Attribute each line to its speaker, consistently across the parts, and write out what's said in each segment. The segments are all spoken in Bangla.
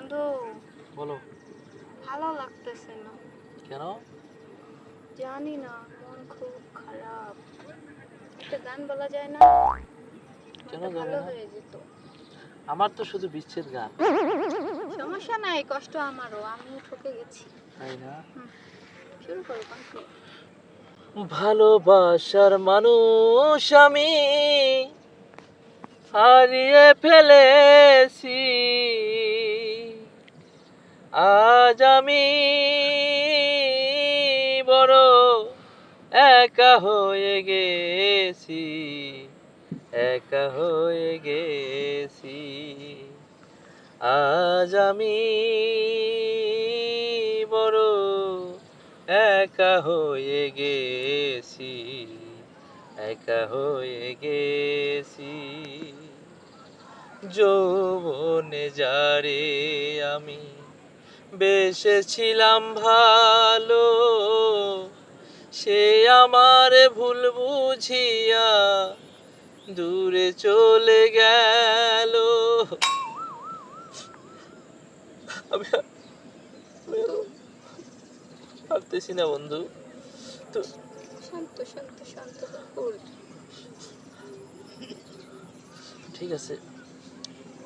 Speaker 1: বন্ধু,
Speaker 2: বলো।
Speaker 1: ভালো লাগতেছে না।
Speaker 2: কেন?
Speaker 1: জানি না, মন খুব খারাপ। একটা গান বলা যায় না?
Speaker 2: কেন
Speaker 1: মনটা
Speaker 2: যাবে
Speaker 1: ভালো
Speaker 2: না?
Speaker 1: হয়ে যেত।
Speaker 2: আমার তো শুধু বিচ্ছেদ গান।
Speaker 1: সমস্যা নাই, কষ্ট আমারও, আমিও ঠকে গেছি।
Speaker 2: তাই না?
Speaker 1: শুরু করো, কন্টিনিউ।
Speaker 2: ভালোবাসার মানুষ আমি হারিয়ে ফেলেছি, আজ আমি বড় একা হয়ে গেছি, একা হয়ে গেছি। আজ আমি বড় একা হয়ে গেছি, একা হয়ে গেছি। যৌবনে যারে আমি বেসেছিলাম ভালো, সে আমার ভুল বুঝিয়া দূরে চলে গেল। আমি পারতেছি না বন্ধু। তো
Speaker 1: শান্ত শান্ত শান্ত কুল।
Speaker 2: ঠিক আছে,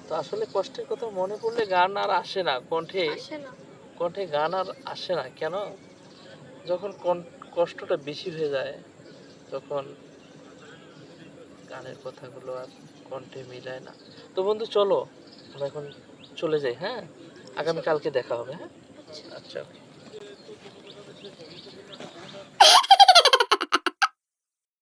Speaker 2: তো আসলে কষ্টের কথা মনে পড়লে গান আর আসে না কণ্ঠে,
Speaker 1: আসে না।
Speaker 2: কণ্ঠে গান আর আসে না কেন? যখন কষ্টটা বেশি হয়ে যায় তখন গানের কথাগুলো আর কণ্ঠে মিলায় না। তো বন্ধু চলো আমরা এখন চলে যাই, হ্যাঁ?
Speaker 1: আচ্ছা
Speaker 2: আগামীকালকে দেখা হবে, হ্যাঁ?
Speaker 1: আচ্ছা।
Speaker 2: আচ্ছা।